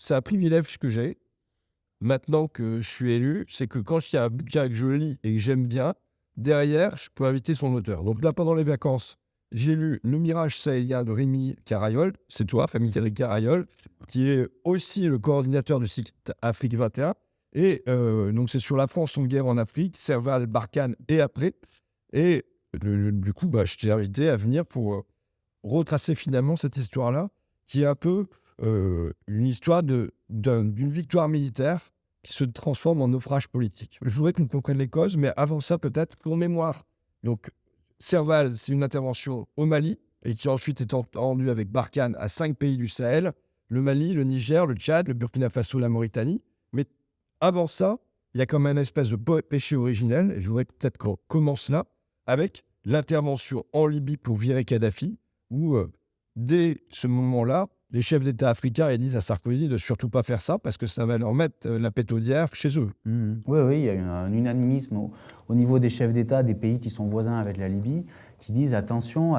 c'est un privilège que j'ai, maintenant que je suis élu, c'est que quand il y a un bouquin que je lis et que j'aime bien, derrière, je peux inviter son auteur. Donc là, pendant les vacances, j'ai lu Le Mirage sahélien de Rémi Carayol, c'est toi, Rémi Carayol, qui est aussi le coordinateur du site Afrique 21. Et donc, c'est sur la France en guerre en Afrique, Serval, Barkhane et après. Et du coup, je t'ai invité à venir pour retracer finalement cette histoire-là, qui est un peu une histoire d'une victoire militaire qui se transforme en naufrage politique. Je voudrais qu'on comprenne les causes, mais avant ça, peut-être, pour mémoire. Donc, Serval, c'est une intervention au Mali, et qui ensuite est rendue avec Barkhane à 5 pays du Sahel, le Mali, le Niger, le Tchad, le Burkina Faso, la Mauritanie. Mais avant ça, il y a comme un espèce de péché originel, et je voudrais peut-être qu'on commence là, avec l'intervention en Libye pour virer Kadhafi, où dès ce moment-là, les chefs d'État africains disent à Sarkozy de surtout pas faire ça parce que ça va leur mettre la pétaudière chez eux. Oui, il y a eu un unanimisme au niveau des chefs d'État des pays qui sont voisins avec la Libye, qui disent attention,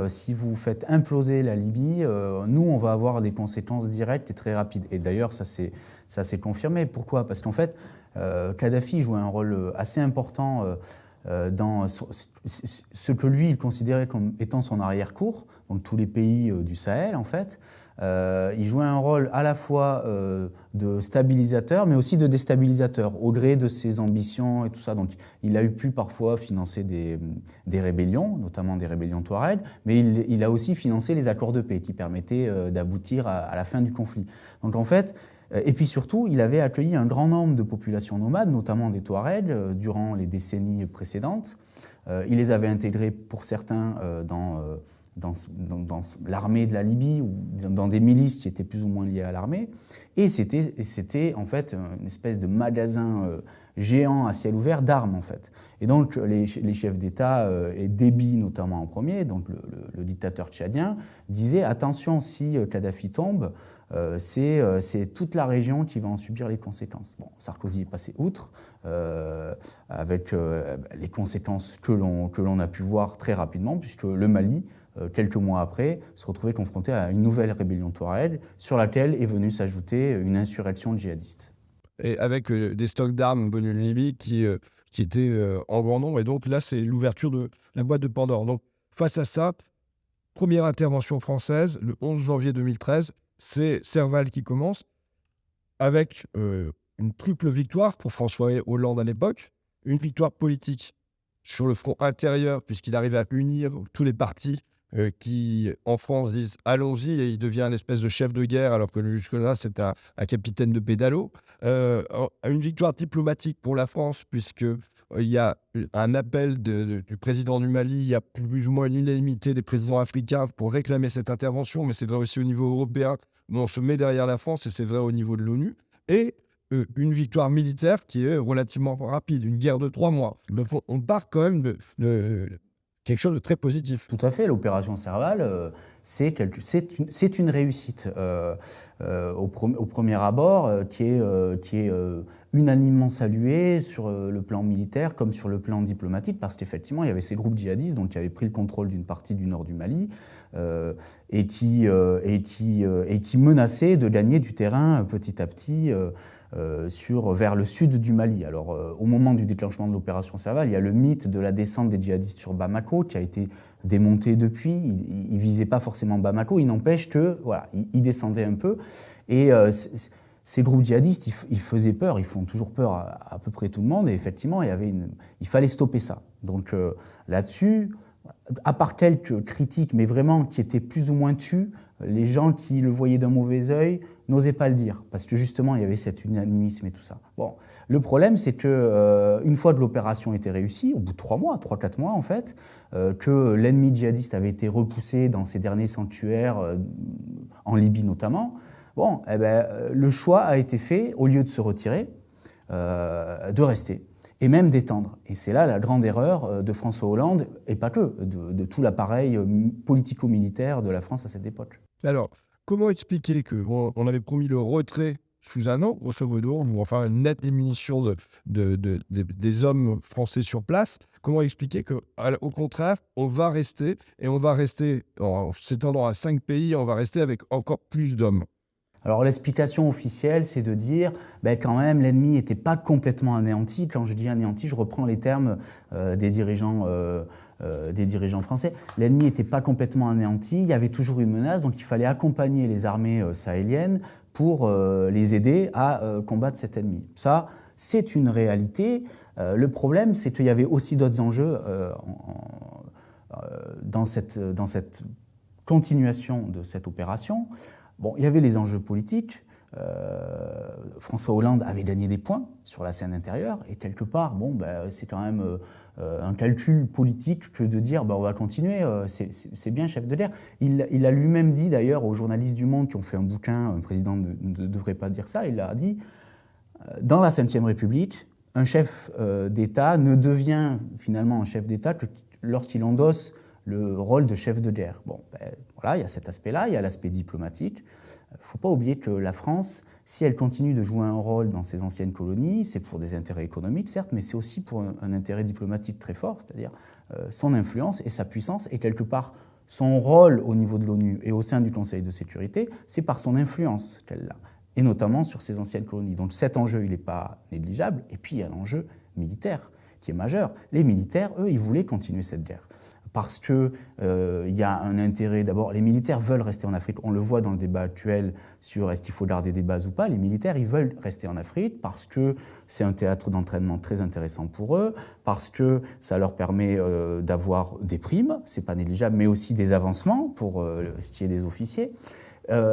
si vous faites imploser la Libye, nous, on va avoir des conséquences directes et très rapides. Et d'ailleurs, ça s'est confirmé. Pourquoi ? Parce qu'en fait, Kadhafi jouait un rôle assez important dans ce que lui, il considérait comme étant son arrière-cour, donc tous les pays du Sahel, en fait. Il jouait un rôle à la fois de stabilisateur, mais aussi de déstabilisateur, au gré de ses ambitions et tout ça. Donc, il a pu parfois financer des rébellions, notamment des rébellions Touareg, mais il a aussi financé les accords de paix qui permettaient d'aboutir à la fin du conflit. Donc, en fait, et puis surtout, il avait accueilli un grand nombre de populations nomades, notamment des Touaregs, durant les décennies précédentes. Il les avait intégrés, pour certains, dans l'armée de la Libye ou dans des milices qui étaient plus ou moins liées à l'armée. Et c'était en fait une espèce de magasin géant à ciel ouvert d'armes, en fait. Et donc, les chefs d'État, et Déby notamment en premier, donc le dictateur tchadien, disaient attention, si Kadhafi tombe, c'est toute la région qui va en subir les conséquences. Bon, Sarkozy est passé outre, avec les conséquences que l'on a pu voir très rapidement, puisque le Mali, quelques mois après, se retrouvait confronté à une nouvelle rébellion Touareg, sur laquelle est venue s'ajouter une insurrection djihadiste. Et avec des stocks d'armes venus de Libye qui étaient en grand nombre. Et donc là, c'est l'ouverture de la boîte de Pandore. Donc face à ça, première intervention française, le 11 janvier 2013, c'est Serval qui commence, avec une triple victoire pour François Hollande à l'époque, une victoire politique sur le front intérieur, puisqu'il arrive à unir tous les partis qui, en France, disent « allons-y » et il devient une espèce de chef de guerre, alors que jusque-là, c'était un capitaine de pédalo. Une victoire diplomatique pour la France, puisqu'il y a un appel du président du Mali, il y a plus ou moins une unanimité des présidents africains pour réclamer cette intervention, mais c'est vrai aussi au niveau européen, où on se met derrière la France, et c'est vrai au niveau de l'ONU. Et une victoire militaire qui est relativement rapide, une guerre de 3 mois. Donc on part quand même de quelque chose de très positif. Tout à fait, l'opération Serval, c'est une réussite au premier abord, qui est unanimement saluée sur le plan militaire comme sur le plan diplomatique, parce qu'effectivement, il y avait ces groupes djihadistes donc, qui avaient pris le contrôle d'une partie du nord du Mali et qui menaçaient de gagner du terrain petit à petit vers le sud du Mali. Alors, au moment du déclenchement de l'opération Serval, il y a le mythe de la descente des djihadistes sur Bamako qui a été démonté depuis. Ils visaient pas forcément Bamako. Il n'empêche que, voilà, ils descendaient un peu. Et ces groupes djihadistes, ils faisaient peur. Ils font toujours peur à peu près tout le monde. Et effectivement, il fallait stopper ça. Donc là-dessus, à part quelques critiques, mais vraiment qui étaient plus ou moins tues, les gens qui le voyaient d'un mauvais œil n'osaient pas le dire, parce que justement, il y avait cet unanimisme et tout ça. Bon, le problème, c'est que une fois que l'opération était réussie, au bout de 3-4 mois en fait, que l'ennemi djihadiste avait été repoussé dans ses derniers sanctuaires, en Libye notamment, bon, le choix a été fait, au lieu de se retirer, de rester. Et même d'étendre. Et c'est là la grande erreur de François Hollande, et pas que, de tout l'appareil politico-militaire de la France à cette époque. Alors, comment expliquer qu'on avait promis le retrait sous un an, grosso modo, ou enfin une nette diminution des hommes français sur place? Comment expliquer qu'au contraire, on va rester, et on va rester, en s'étendant à 5 pays, on va rester avec encore plus d'hommes? Alors l'explication officielle, c'est de dire, quand même, l'ennemi n'était pas complètement anéanti. Quand je dis anéanti, je reprends les termes des dirigeants français. L'ennemi n'était pas complètement anéanti, il y avait toujours une menace, donc il fallait accompagner les armées sahéliennes pour les aider à combattre cet ennemi. Ça, c'est une réalité. Le problème, c'est qu'il y avait aussi d'autres enjeux dans cette continuation de cette opération. Bon, il y avait les enjeux politiques. François Hollande avait gagné des points sur la scène intérieure et quelque part, c'est quand même un calcul politique que de dire on va continuer, c'est bien chef de guerre. Il a lui-même dit d'ailleurs aux journalistes du Monde qui ont fait un bouquin, un président ne devrait pas dire ça, il a dit dans la Ve République, un chef d'État ne devient finalement un chef d'État que lorsqu'il endosse le rôle de chef de guerre. Voilà, il y a cet aspect-là, il y a l'aspect diplomatique. Il ne faut pas oublier que la France, si elle continue de jouer un rôle dans ses anciennes colonies, c'est pour des intérêts économiques, certes, mais c'est aussi pour un intérêt diplomatique très fort, c'est-à-dire son influence et sa puissance, et quelque part son rôle au niveau de l'ONU et au sein du Conseil de sécurité, c'est par son influence qu'elle l'a, et notamment sur ses anciennes colonies. Donc cet enjeu, il n'est pas négligeable, et puis il y a l'enjeu militaire qui est majeur. Les militaires, eux, ils voulaient continuer cette guerre. Parce qu'il y a un intérêt, d'abord, les militaires veulent rester en Afrique. On le voit dans le débat actuel sur est-ce qu'il faut garder des bases ou pas. Les militaires, ils veulent rester en Afrique parce que c'est un théâtre d'entraînement très intéressant pour eux, parce que ça leur permet d'avoir des primes, c'est pas négligeable, mais aussi des avancements pour ce qui est des officiers.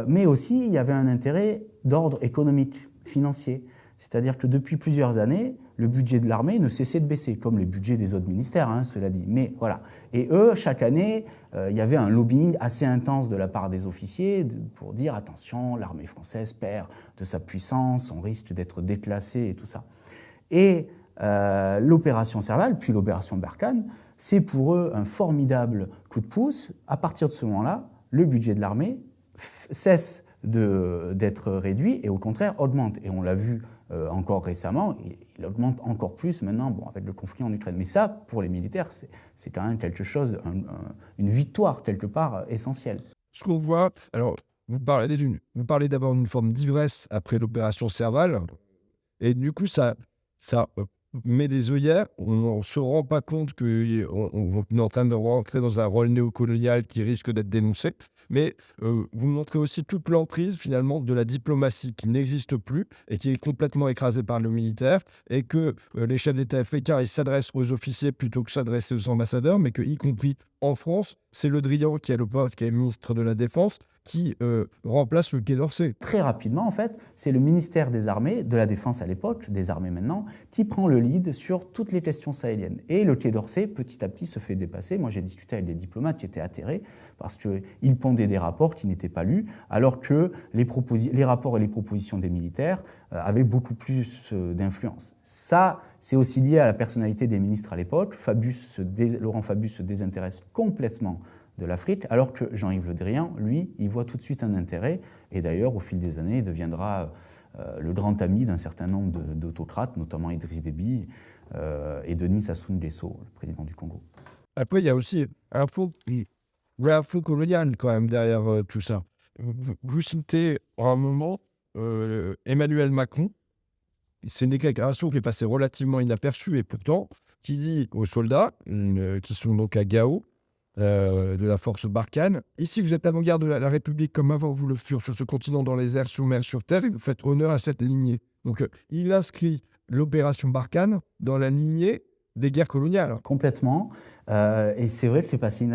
Mais aussi, il y avait un intérêt d'ordre économique, financier. C'est-à-dire que depuis plusieurs années, le budget de l'armée ne cessait de baisser, comme les budgets des autres ministères, cela dit. Mais voilà. Et eux, chaque année, il y avait un lobbying assez intense de la part des officiers pour dire attention, l'armée française perd de sa puissance, on risque d'être déclassé et tout ça. Et l'opération Serval, puis l'opération Barkhane, c'est pour eux un formidable coup de pouce. À partir de ce moment-là, le budget de l'armée cesse d'être réduit et au contraire augmente. Et on l'a vu encore récemment, il augmente encore plus maintenant avec le conflit en Ukraine. Mais ça, pour les militaires, c'est quand même quelque chose, une victoire quelque part essentielle. Ce qu'on voit, alors vous parlez d'abord d'une forme d'ivresse après l'opération Serval, et du coup ça met des œillères, on ne se rend pas compte qu'on est en train de rentrer dans un rôle néocolonial qui risque d'être dénoncé, mais vous montrez aussi toute l'emprise finalement de la diplomatie qui n'existe plus et qui est complètement écrasée par le militaire, et que les chefs d'État africains ils s'adressent aux officiers plutôt que s'adresser aux ambassadeurs, mais que, y compris en France, c'est Le Drian qui est le poste, qui est ministre de la Défense, qui remplace le Quai d'Orsay. Très rapidement, en fait, c'est le ministère des Armées, de la Défense à l'époque, des Armées maintenant, qui prend le lead sur toutes les questions sahéliennes. Et le Quai d'Orsay, petit à petit, se fait dépasser. Moi, j'ai discuté avec des diplomates qui étaient atterrés parce qu'ils pondaient des rapports qui n'étaient pas lus, alors que les rapports et les propositions des militaires avaient beaucoup plus d'influence. Ça, c'est aussi lié à la personnalité des ministres à l'époque. Laurent Fabius se désintéresse complètement de l'Afrique, alors que Jean-Yves Le Drian, lui, il voit tout de suite un intérêt, et d'ailleurs, au fil des années, il deviendra le grand ami d'un certain nombre d'autocrates, notamment Idriss Déby et Denis Sassou Nguesso, le président du Congo. Après, il y a aussi un fond colonial quand même derrière tout ça. Vous citez à un moment Emmanuel Macron. C'est une déclaration qui est passée relativement inaperçue, et pourtant, qui dit aux soldats qui sont donc à Gao, de la force Barkhane: ici vous êtes l'avant-garde de la République comme avant vous le furent sur ce continent, dans les airs, sur mer, sur terre, et vous faites honneur à cette lignée. Donc il inscrit l'opération Barkhane dans la lignée des guerres coloniales. Complètement. Et c'est vrai que c'est passé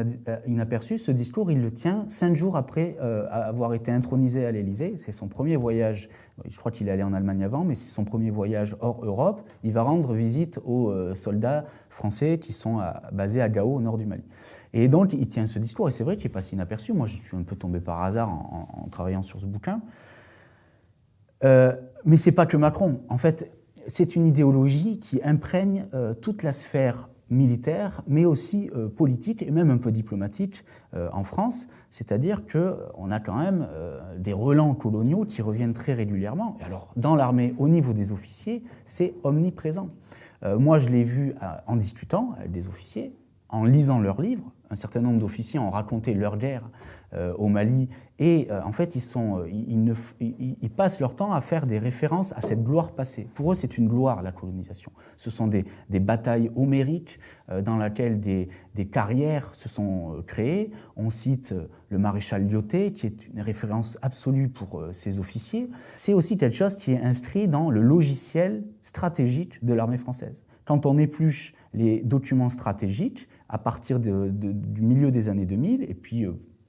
inaperçu. Ce discours, il le tient 5 jours après avoir été intronisé à l'Élysée. C'est son premier voyage. Je crois qu'il est allé en Allemagne avant, mais c'est son premier voyage hors Europe. Il va rendre visite aux soldats français qui sont basés à Gao, au nord du Mali. Et donc, il tient ce discours, et c'est vrai qu'il est passé inaperçu. Moi, je suis un peu tombé par hasard en travaillant sur ce bouquin. Mais c'est pas que Macron. En fait, c'est une idéologie qui imprègne toute la sphère militaire, mais aussi politique et même un peu diplomatique en France. C'est-à-dire qu'on a quand même des relents coloniaux qui reviennent très régulièrement. Et alors, dans l'armée, au niveau des officiers, c'est omniprésent. Moi, je l'ai vu en discutant avec des officiers, en lisant leurs livres. Un certain nombre d'officiers ont raconté leur guerre au Mali Et en fait, ils passent leur temps à faire des références à cette gloire passée. Pour eux, c'est une gloire, la colonisation. Ce sont des batailles homériques dans lesquelles des carrières se sont créées. On cite le maréchal Lyautey, qui est une référence absolue pour ses officiers. C'est aussi quelque chose qui est inscrit dans le logiciel stratégique de l'armée française. Quand on épluche les documents stratégiques, à partir du milieu des années 2000, et puis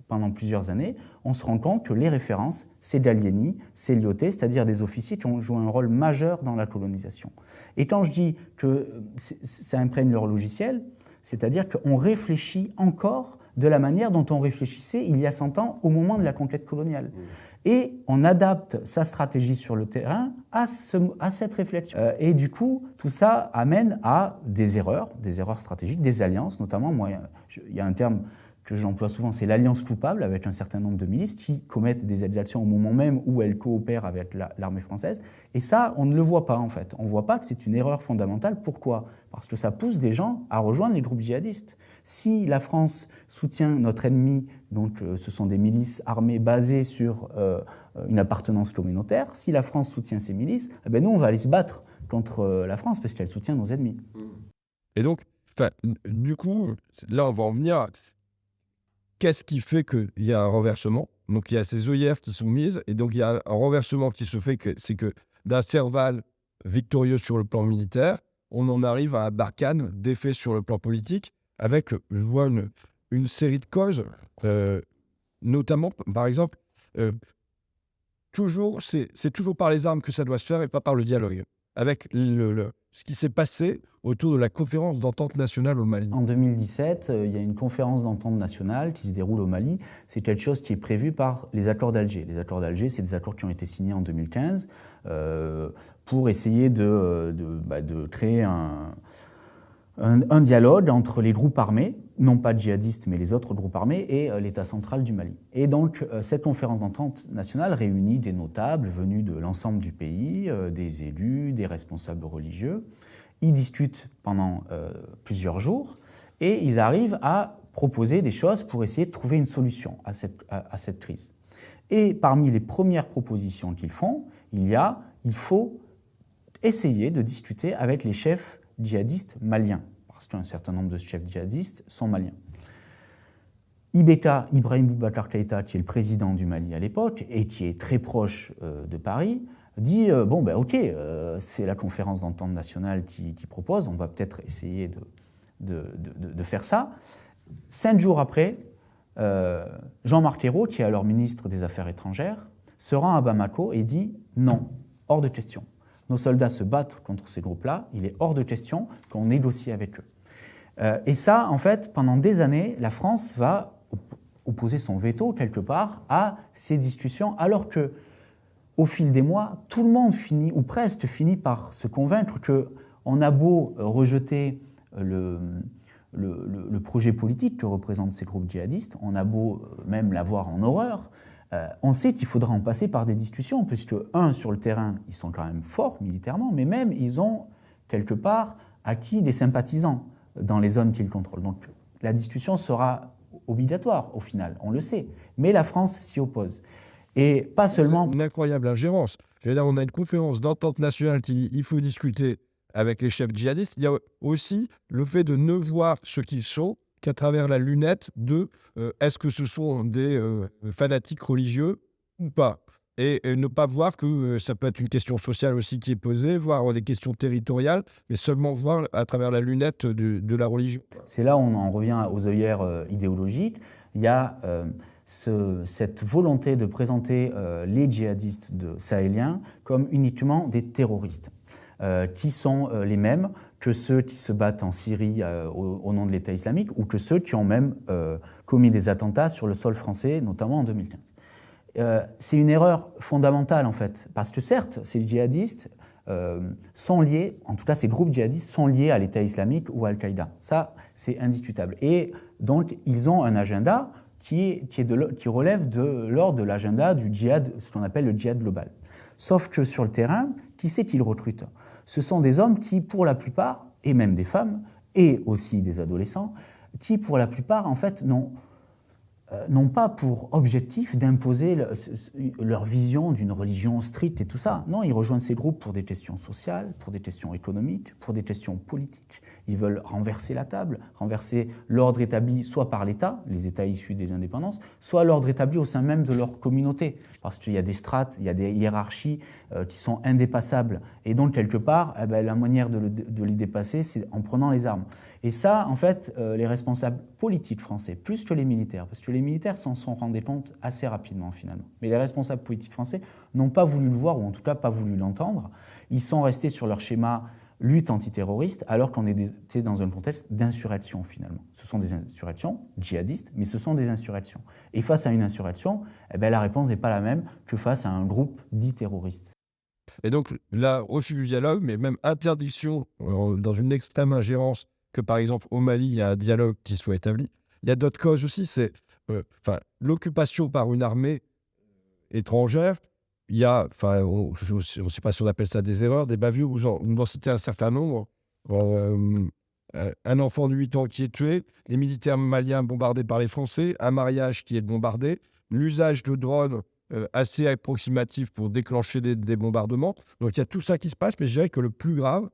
pendant plusieurs années, on se rend compte que les références, c'est Gallieni, c'est Lyautey, c'est-à-dire des officiers qui ont joué un rôle majeur dans la colonisation. Et quand je dis que ça imprègne leur logiciel, c'est-à-dire qu'on réfléchit encore de la manière dont on réfléchissait il y a 100 ans au moment de la conquête coloniale. Et on adapte sa stratégie sur le terrain à cette réflexion. Et du coup, tout ça amène à des erreurs stratégiques, des alliances, notamment. Moi, il y a un terme que j'emploie souvent, c'est l'alliance coupable, avec un certain nombre de milices qui commettent des exactions au moment même où elles coopèrent avec l'armée française. Et ça, on ne le voit pas, en fait. On ne voit pas que c'est une erreur fondamentale. Pourquoi ? Parce que ça pousse des gens à rejoindre les groupes djihadistes. Si la France soutient notre ennemi, donc ce sont des milices armées basées sur une appartenance communautaire, si la France soutient ces milices, eh ben nous, on va aller se battre contre la France parce qu'elle soutient nos ennemis. Et donc, du coup, là, on va en venir à qu'est-ce qui fait qu'il y a un renversement. Donc, il y a ces œillères qui sont mises, et donc il y a un renversement qui se fait, c'est que d'un Serval victorieux sur le plan militaire, on en arrive à un Barkhane défait sur le plan politique, avec, je vois, une série de causes, notamment, par exemple, c'est toujours par les armes que ça doit se faire et pas par le dialogue. Avec ce qui s'est passé autour de la conférence d'entente nationale au Mali. En 2017, il y a une conférence d'entente nationale qui se déroule au Mali. C'est quelque chose qui est prévu par les accords d'Alger. Les accords d'Alger, c'est des accords qui ont été signés en 2015 pour essayer de créer un dialogue entre les groupes armés, non pas djihadistes, mais les autres groupes armés, et l'État central du Mali. Et donc, cette conférence d'entente nationale réunit des notables venus de l'ensemble du pays, des élus, des responsables religieux. Ils discutent pendant plusieurs jours et ils arrivent à proposer des choses pour essayer de trouver une solution à cette crise. Et parmi les premières propositions qu'ils font, il faut essayer de discuter avec les chefs djihadistes maliens, parce qu'un certain nombre de chefs djihadistes sont maliens. IBK, Ibrahim Boubacar Keïta, qui est le président du Mali à l'époque et qui est très proche de Paris, dit ok, c'est la conférence d'entente nationale qui propose, on va peut-être essayer de faire ça. 5 jours après, Jean-Marc Ayrault, qui est alors ministre des Affaires étrangères, se rend à Bamako et dit non, hors de question. Nos soldats se battent contre ces groupes-là, il est hors de question qu'on négocie avec eux. Et ça, en fait, pendant des années, la France va opposer son veto, quelque part, à ces discussions, alors que, au fil des mois, tout le monde finit, ou presque finit par se convaincre qu'on a beau rejeter le projet politique que représentent ces groupes djihadistes, on a beau même l'avoir en horreur, on sait qu'il faudra en passer par des discussions, puisque, sur le terrain, ils sont quand même forts militairement, mais même, ils ont, quelque part, acquis des sympathisants dans les zones qu'ils contrôlent. Donc, la discussion sera obligatoire, au final, on le sait. Mais la France s'y oppose. Et pas seulement... C'est une incroyable ingérence. Là, on a une conférence d'entente nationale qui dit il faut discuter avec les chefs djihadistes. Il y a aussi le fait de ne voir ce qu'ils sont qu'à travers la lunette de est-ce que ce sont des fanatiques religieux ou pas. Et ne pas voir que ça peut être une question sociale aussi qui est posée, voir des questions territoriales, mais seulement voir à travers la lunette de la religion. C'est là où on en revient aux œillères idéologiques. Il y a cette volonté de présenter les djihadistes sahéliens comme uniquement des terroristes, qui sont les mêmes que ceux qui se battent en Syrie au nom de l'État islamique, ou que ceux qui ont même commis des attentats sur le sol français, notamment en 2015. C'est une erreur fondamentale, en fait, parce que certes, ces djihadistes sont liés, en tout cas ces groupes djihadistes sont liés à l'État islamique ou à Al-Qaïda. Ça, c'est indiscutable. Et donc, ils ont un agenda qui relève de l'ordre de l'agenda du djihad, ce qu'on appelle le djihad global. Sauf que sur le terrain, qui c'est qu'ils recrutent ? Ce sont des hommes qui, pour la plupart, et même des femmes, et aussi des adolescents, qui, pour la plupart, en fait, n'ont pas pour objectif d'imposer leur vision d'une religion stricte et tout ça. Non, ils rejoignent ces groupes pour des questions sociales, pour des questions économiques, pour des questions politiques. Ils veulent renverser la table, renverser l'ordre établi soit par l'État, les États issus des indépendances, soit l'ordre établi au sein même de leur communauté. Parce qu'il y a des strates, il y a des hiérarchies qui sont indépassables. Et donc, quelque part, la manière de les dépasser, c'est en prenant les armes. Et ça, en fait, les responsables politiques français, plus que les militaires, parce que les militaires s'en sont rendus compte assez rapidement, finalement. Mais les responsables politiques français n'ont pas voulu le voir, ou en tout cas pas voulu l'entendre. Ils sont restés sur leur schéma lutte antiterroriste, alors qu'on était dans un contexte d'insurrection, finalement. Ce sont des insurrections djihadistes, mais ce sont des insurrections. Et face à une insurrection, la réponse n'est pas la même que face à un groupe dit terroriste. Et donc, là, refus du dialogue, mais même interdiction dans une extrême ingérence que, par exemple, au Mali, il y a un dialogue qui soit établi. Il y a d'autres causes aussi, c'est l'occupation par une armée étrangère. Il y a, je ne sais pas si on appelle ça des erreurs, des bavures, vous en citez un certain nombre. Un enfant de 8 ans qui est tué, les militaires maliens bombardés par les Français, un mariage qui est bombardé, l'usage de drones assez approximatifs pour déclencher des bombardements. Donc il y a tout ça qui se passe, mais je dirais que le plus grave,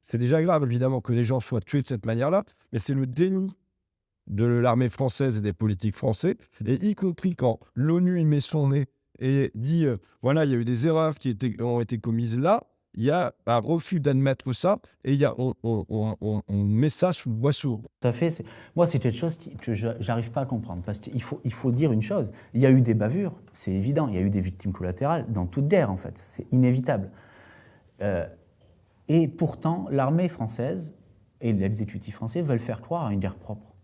c'est déjà grave évidemment que les gens soient tués de cette manière-là, mais c'est le déni de l'armée française et des politiques français, et y compris quand l'ONU y met son nez et dit voilà, il y a eu des erreurs qui ont été commises là, il y a un refus d'admettre ça, et on met ça sous le boisseau. Tout à fait. Moi, c'est quelque chose que je n'arrive pas à comprendre. Parce qu'il faut dire une chose. Il y a eu des bavures, c'est évident. Il y a eu des victimes collatérales dans toute guerre, en fait. C'est inévitable. Et pourtant, l'armée française et l'exécutif français veulent faire croire à une guerre propre.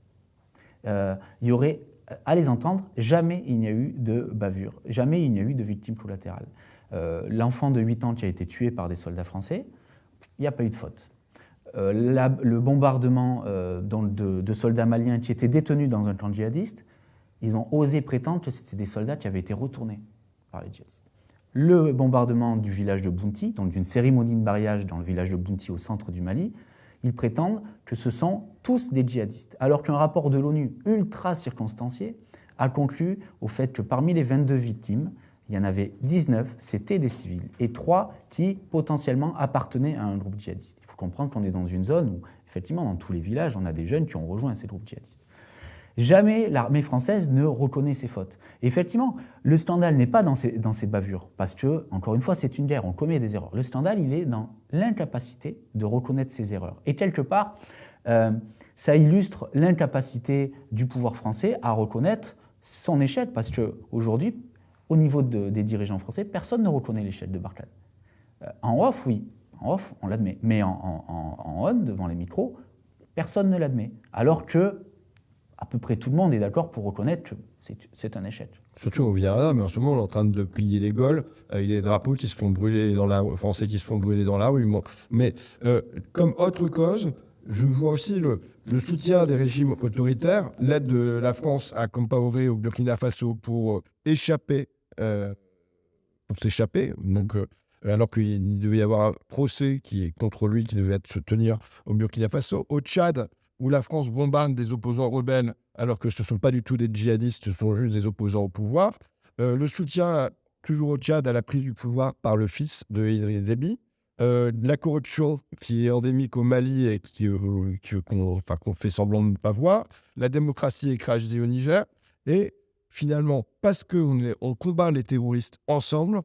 Il y aurait, à les entendre, jamais il n'y a eu de bavure. Jamais il n'y a eu de victimes collatérales. L'enfant de 8 ans qui a été tué par des soldats français, il n'y a pas eu de faute. Le bombardement de soldats maliens qui étaient détenus dans un camp djihadiste, ils ont osé prétendre que c'était des soldats qui avaient été retournés par les djihadistes. Le bombardement du village de Bounti, donc d'une cérémonie de mariage dans le village de Bounti au centre du Mali, ils prétendent que ce sont tous des djihadistes, alors qu'un rapport de l'ONU ultra circonstancié a conclu au fait que parmi les 22 victimes, il y en avait 19, c'était des civils, et 3 qui potentiellement appartenaient à un groupe djihadiste. Il faut comprendre qu'on est dans une zone où, effectivement, dans tous les villages, on a des jeunes qui ont rejoint ces groupes djihadistes. Jamais l'armée française ne reconnaît ses fautes. Et effectivement, le scandale n'est pas dans ces bavures, parce que, encore une fois, c'est une guerre, on commet des erreurs. Le scandale, il est dans l'incapacité de reconnaître ses erreurs. Et quelque part, ça illustre l'incapacité du pouvoir français à reconnaître son échec, parce qu'aujourd'hui, au niveau des dirigeants français, personne ne reconnaît l'échec de Barkhane. En off, oui, en off, on l'admet, mais en on, devant les micros, personne ne l'admet. Alors que à peu près tout le monde est d'accord pour reconnaître que c'est un échec. Surtout au Vietnam, mais en ce moment, on est en train de plier les Gaules, avec des drapeaux qui se font brûler dans la rue, français qui se font brûler dans la rue. Mais comme autre cause, je vois aussi le soutien des régimes autoritaires, l'aide de la France à Compaoré au Burkina Faso pour s'échapper. Donc, alors qu'il devait y avoir un procès qui est contre lui, qui devait se tenir au Burkina Faso. Au Tchad, où la France bombarde des opposants rebelles, alors que ce ne sont pas du tout des djihadistes, ce sont juste des opposants au pouvoir. Le soutien, toujours au Tchad, à la prise du pouvoir par le fils de Idriss Déby. La corruption qui est endémique au Mali et qu'on fait semblant de ne pas voir. La démocratie écrasée au Niger. Et finalement, parce qu'on combat les terroristes ensemble,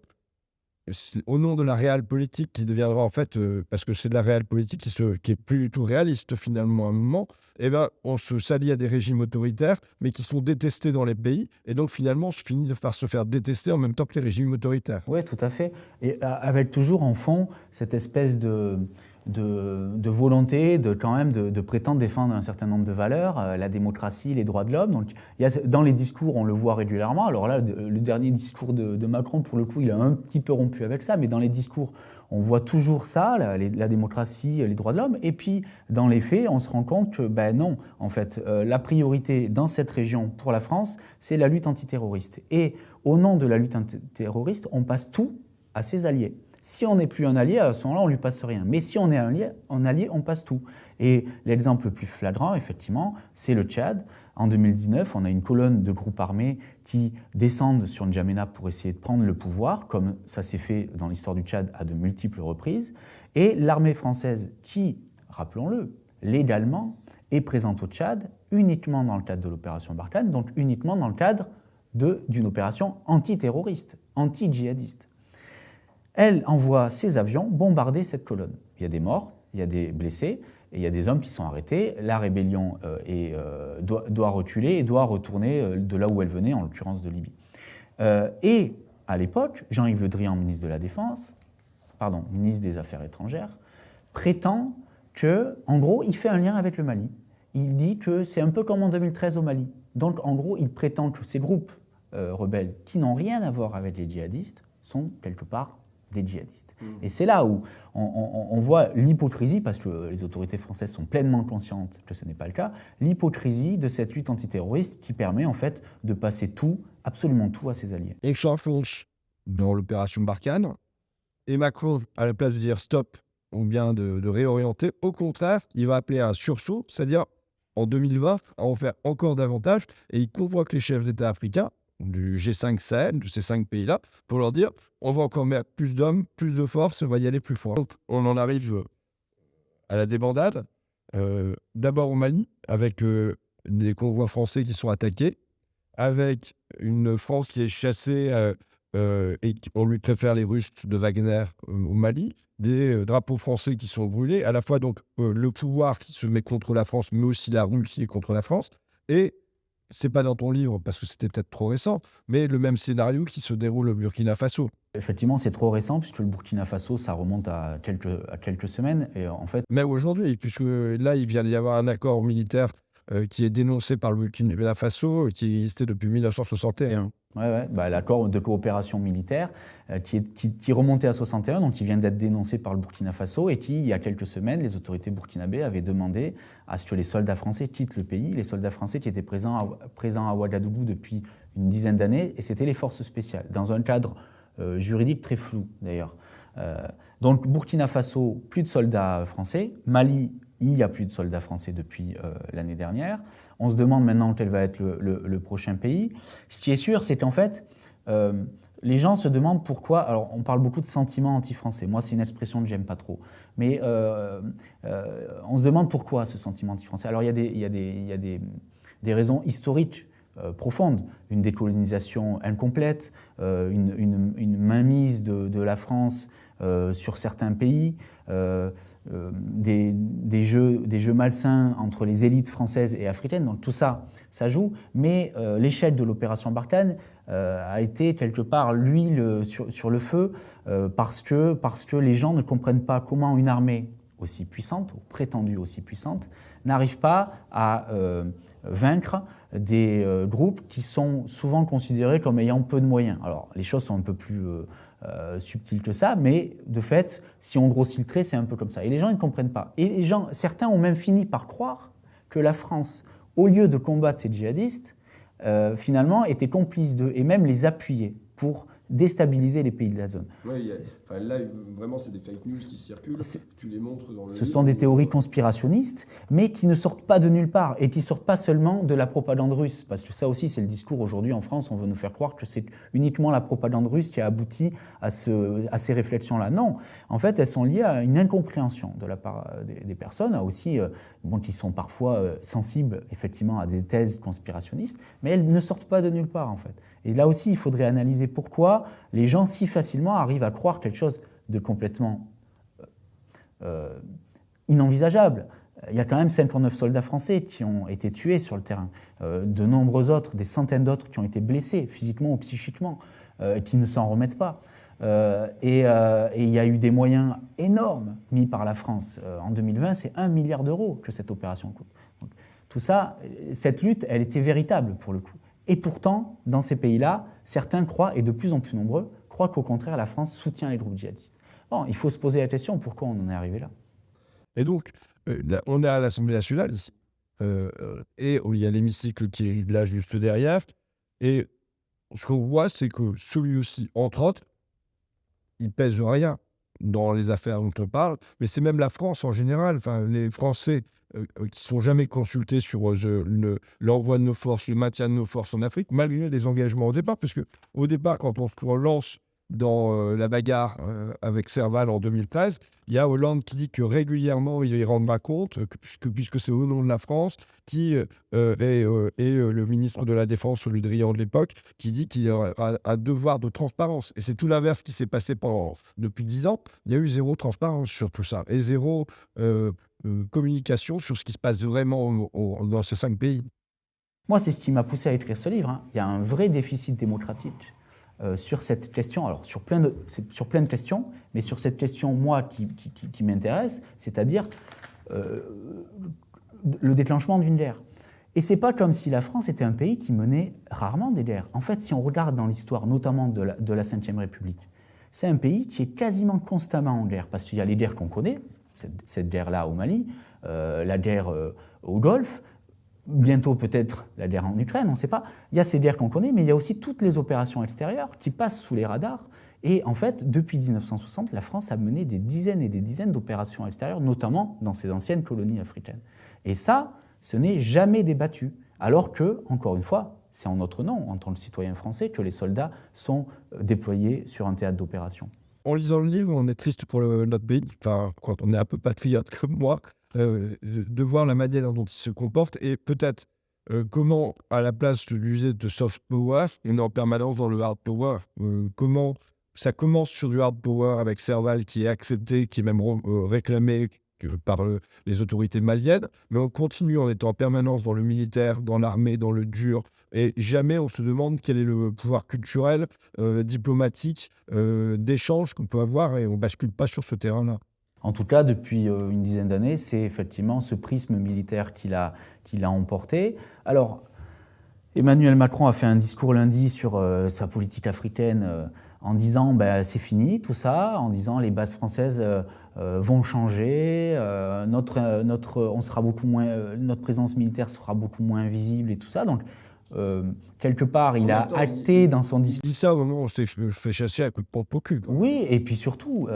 au nom de la réelle politique qui deviendra en fait, parce que c'est de la réelle politique qui est plus du tout réaliste finalement à un moment, on se s'allie à des régimes autoritaires, mais qui sont détestés dans les pays, et donc finalement on finit par se faire détester en même temps que les régimes autoritaires. Oui, tout à fait. Et avec toujours en fond cette espèce de volonté de prétendre défendre un certain nombre de valeurs, la démocratie, les droits de l'homme. Donc, dans les discours, on le voit régulièrement. Alors là, le dernier discours de Macron, pour le coup, il a un petit peu rompu avec ça, mais dans les discours, on voit toujours ça, la démocratie, les droits de l'homme. Et puis, dans les faits, on se rend compte que, non, en fait, la priorité dans cette région pour la France, c'est la lutte antiterroriste. Et au nom de la lutte antiterroriste, on passe tout à ses alliés. Si on n'est plus un allié, à ce moment-là, on ne lui passe rien. Mais si on est un allié, on passe tout. Et l'exemple le plus flagrant, effectivement, c'est le Tchad. En 2019, on a une colonne de groupes armés qui descendent sur N'Djamena pour essayer de prendre le pouvoir, comme ça s'est fait dans l'histoire du Tchad à de multiples reprises. Et l'armée française qui, rappelons-le, légalement, est présente au Tchad uniquement dans le cadre de l'opération Barkhane, donc uniquement dans le cadre d'une opération antiterroriste, anti-djihadiste. Elle envoie ses avions bombarder cette colonne. Il y a des morts, il y a des blessés, et il y a des hommes qui sont arrêtés. La rébellion doit reculer et doit retourner de là où elle venait, en l'occurrence de Libye. Et à l'époque, Jean-Yves Le Drian, ministre de la Défense, ministre des Affaires étrangères, prétend que, en gros, il fait un lien avec le Mali. Il dit que c'est un peu comme en 2013 au Mali. Donc, en gros, il prétend que ces groupes rebelles qui n'ont rien à voir avec les djihadistes sont quelque part des djihadistes. Et c'est là où on voit l'hypocrisie, parce que les autorités françaises sont pleinement conscientes que ce n'est pas le cas, l'hypocrisie de cette lutte antiterroriste qui permet en fait de passer tout, absolument tout à ses alliés. Et s'enfonce dans l'opération Barkhane, et Macron, à la place de dire stop ou bien de réorienter, au contraire, il va appeler à un sursaut, c'est-à-dire en 2020, à en faire encore davantage, et il convoque les chefs d'État africains, du G5 Sahel, de ces 5 pays-là, pour leur dire on va encore mettre plus d'hommes, plus de force, on va y aller plus fort. Donc, on en arrive à la débandade, d'abord au Mali, avec des convois français qui sont attaqués, avec une France qui est chassée et on lui préfère les Russes de Wagner au Mali, des drapeaux français qui sont brûlés, à la fois donc le pouvoir qui se met contre la France, mais aussi la Russie contre la France, et c'est pas dans ton livre parce que c'était peut-être trop récent, mais le même scénario qui se déroule au Burkina Faso. Effectivement, c'est trop récent puisque le Burkina Faso, ça remonte à quelques semaines. Et en fait, même aujourd'hui, puisque là, il vient d'y avoir un accord militaire qui est dénoncé par le Burkina Faso, qui existait depuis 1961. L'accord de coopération militaire qui remontait à 61, donc qui vient d'être dénoncé par le Burkina Faso et qui, il y a quelques semaines, les autorités burkinabées avaient demandé à ce que les soldats français quittent le pays. Les soldats français qui étaient présents à Ouagadougou depuis une dizaine d'années, et c'était les forces spéciales, dans un cadre juridique très flou d'ailleurs. Donc Burkina Faso, plus de soldats français. Mali, il n'y a plus de soldats français depuis l'année dernière. On se demande maintenant quel va être le prochain pays. Ce qui est sûr, c'est qu'en fait, les gens se demandent pourquoi. Alors, on parle beaucoup de sentiments anti-français. Moi, c'est une expression que j'aime pas trop. Mais on se demande pourquoi ce sentiment anti-français. Alors, il y a des raisons historiques profondes. Une décolonisation incomplète, une mainmise de la France sur certains pays, des jeux malsains entre les élites françaises et africaines. Donc tout ça, ça joue. Mais l'échec de l'opération Barkhane a été quelque part l'huile sur le feu parce que les gens ne comprennent pas comment une armée aussi puissante, ou prétendue aussi puissante, n'arrive pas à vaincre des groupes qui sont souvent considérés comme ayant peu de moyens. Alors les choses sont un peu plus subtil que ça, mais de fait, si on grossit le trait, c'est un peu comme ça. Et les gens ne comprennent pas. Et certains ont même fini par croire que la France, au lieu de combattre ces djihadistes, finalement était complice d'eux et même les appuyait pour déstabiliser les pays de la zone. Oui, là, vraiment, c'est des fake news qui circulent. Tu les montres dans le Ce sont des théories conspirationnistes, mais qui ne sortent pas de nulle part et qui sortent pas seulement de la propagande russe. Parce que ça aussi, c'est le discours aujourd'hui en France. On veut nous faire croire que c'est uniquement la propagande russe qui a abouti à ces réflexions-là. Non. En fait, elles sont liées à une incompréhension de la part des personnes, aussi, qui sont parfois sensibles, effectivement, à des thèses conspirationnistes, mais elles ne sortent pas de nulle part, en fait. Et là aussi, il faudrait analyser pourquoi les gens si facilement arrivent à croire quelque chose de complètement inenvisageable. Il y a quand même 59 soldats français qui ont été tués sur le terrain, de nombreux autres, des centaines d'autres qui ont été blessés physiquement ou psychiquement, qui ne s'en remettent pas. Et il y a eu des moyens énormes mis par la France. En 2020, c'est 1 milliard d'euros que cette opération coûte. Donc, tout ça, cette lutte, elle était véritable pour le coup. Et pourtant, dans ces pays-là, certains croient, et de plus en plus nombreux, croient qu'au contraire, la France soutient les groupes djihadistes. Bon, il faut se poser la question, pourquoi on en est arrivé là ? Et donc, on est à l'Assemblée nationale ici, et il y a l'hémicycle qui est là juste derrière, et ce qu'on voit, c'est que celui-ci, entre autres, il pèse rien. dans les affaires dont on parle, mais c'est même la France en général. Enfin, les Français qui sont jamais consultés sur l'envoi de nos forces, le maintien de nos forces en Afrique, malgré les engagements au départ, parce que au départ, quand on se lance dans la bagarre avec Serval en 2013, il y a Hollande qui dit que régulièrement il y rendra compte, puisque c'est au nom de la France, qui est le ministre de la Défense, Le Drian de l'époque, qui dit qu'il y aura un devoir de transparence. Et c'est tout l'inverse qui s'est passé depuis 10 ans. Il y a eu zéro transparence sur tout ça, et zéro communication sur ce qui se passe vraiment dans ces 5 pays. Moi, c'est ce qui m'a poussé à écrire ce livre, hein. Il y a un vrai déficit démocratique sur cette question, alors sur plein de questions, mais sur cette question, moi, qui m'intéresse, c'est-à-dire le déclenchement d'une guerre. Et c'est pas comme si la France était un pays qui menait rarement des guerres. En fait, si on regarde dans l'histoire, notamment de la Ve République, c'est un pays qui est quasiment constamment en guerre, parce qu'il y a les guerres qu'on connaît, cette guerre-là au Mali, la guerre au Golfe, bientôt peut-être la guerre en Ukraine, on ne sait pas. Il y a ces guerres qu'on connaît, mais il y a aussi toutes les opérations extérieures qui passent sous les radars. Et en fait, depuis 1960, la France a mené des dizaines et des dizaines d'opérations extérieures, notamment dans ses anciennes colonies africaines. Et ça, ce n'est jamais débattu. Alors que, encore une fois, c'est en notre nom, en tant que citoyen français, que les soldats sont déployés sur un théâtre d'opération. En lisant le livre, on est triste pour notre pays, enfin, quand on est un peu patriote comme moi, de voir la manière dont il se comporte et peut-être comment, à la place de l'user de soft power, on est en permanence dans le hard power. Comment ça commence sur du hard power avec Serval qui est accepté, qui est même réclamé par les autorités maliennes, mais on continue en étant en permanence dans le militaire, dans l'armée, dans le dur, et jamais on se demande quel est le pouvoir culturel, diplomatique, d'échange qu'on peut avoir, et on bascule pas sur ce terrain-là. En tout cas, depuis une dizaine d'années, c'est effectivement ce prisme militaire qui l'a emporté. Alors, Emmanuel Macron a fait un discours lundi sur sa politique africaine en disant c'est fini tout ça, en disant les bases françaises vont changer, on sera beaucoup moins, notre présence militaire sera beaucoup moins visible et tout ça. Donc, quelque part, il a acté dans son discours. Il dit ça au moment où je fais chasser à coup de pompe au cul. Oui, et puis surtout,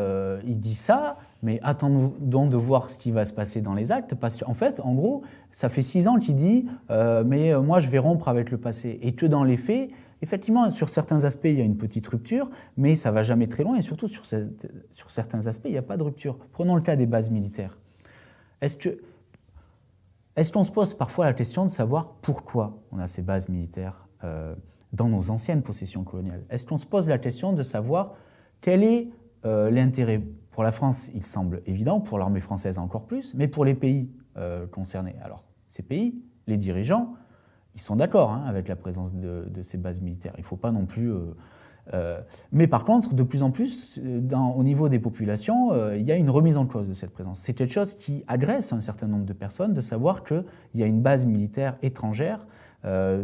il dit ça, mais attendons donc de voir ce qui va se passer dans les actes, parce qu'en fait, en gros, ça fait 6 ans qu'il dit mais moi, je vais rompre avec le passé. Et que dans les faits, effectivement, sur certains aspects, il y a une petite rupture, mais ça ne va jamais très loin, et surtout sur certains aspects, il n'y a pas de rupture. Prenons le cas des bases militaires. Est-ce qu'on se pose parfois la question de savoir pourquoi on a ces bases militaires dans nos anciennes possessions coloniales? Est-ce qu'on se pose la question de savoir quel est l'intérêt? Pour la France, il semble évident, pour l'armée française encore plus, mais pour les pays concernés. Alors, ces pays, les dirigeants, ils sont d'accord avec la présence de ces bases militaires. Il ne faut pas non plus... mais par contre, de plus en plus, au niveau des populations, il y a une remise en cause de cette présence. C'est quelque chose qui agresse un certain nombre de personnes de savoir qu'il y a une base militaire étrangère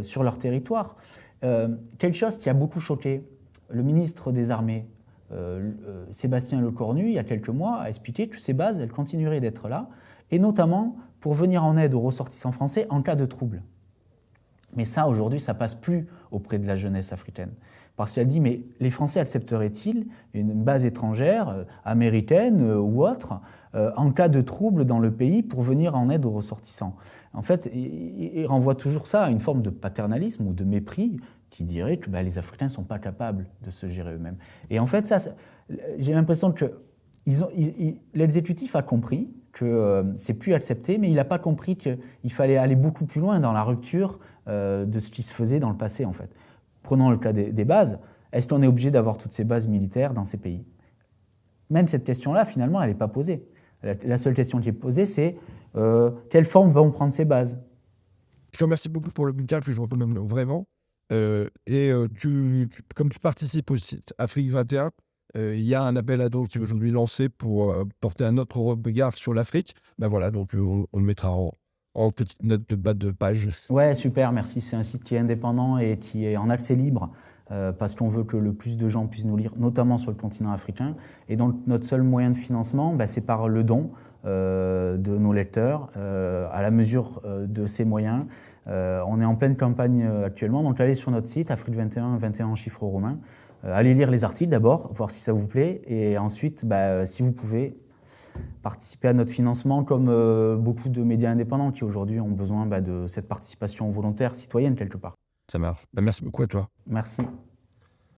sur leur territoire. Quelque chose qui a beaucoup choqué le ministre des Armées, Sébastien Lecornu, il y a quelques mois, a expliqué que ces bases, elles continueraient d'être là, et notamment pour venir en aide aux ressortissants français en cas de trouble. Mais ça, aujourd'hui, ça passe plus auprès de la jeunesse africaine. Parce qu'elle dit, mais les Français accepteraient-ils une base étrangère, américaine ou autre, en cas de trouble dans le pays pour venir en aide aux ressortissants? En fait, il renvoie toujours ça à une forme de paternalisme ou de mépris qui dirait que les Africains ne sont pas capables de se gérer eux-mêmes. Et en fait, ça, j'ai l'impression que l'exécutif a compris que c'est plus accepté, mais il n'a pas compris qu'il fallait aller beaucoup plus loin dans la rupture de ce qui se faisait dans le passé, en fait. Prenons le cas des bases. Est-ce qu'on est obligé d'avoir toutes ces bases militaires dans ces pays? Même cette question-là, finalement, elle n'est pas posée. La seule question qui est posée, c'est quelle forme vont prendre ces bases? Je te remercie beaucoup pour le bouquin, que je recommande vraiment. Comme tu participes au site Afrique 21, il y a un appel à dons qui est aujourd'hui lancé pour porter un autre regard sur l'Afrique. Voilà, donc on le mettra en petite note de bas de page. Ouais, super, merci. C'est un site qui est indépendant et qui est en accès libre parce qu'on veut que le plus de gens puissent nous lire, notamment sur le continent africain. Et donc notre seul moyen de financement, c'est par le don de nos lecteurs à la mesure de ces moyens. On est en pleine campagne actuellement, donc allez sur notre site Afrique 21 en chiffres romains. allez lire les articles d'abord, voir si ça vous plaît, et ensuite, si vous pouvez, participer à notre financement comme beaucoup de médias indépendants qui aujourd'hui ont besoin de cette participation volontaire citoyenne quelque part. Ça marche. Merci beaucoup à toi. Merci.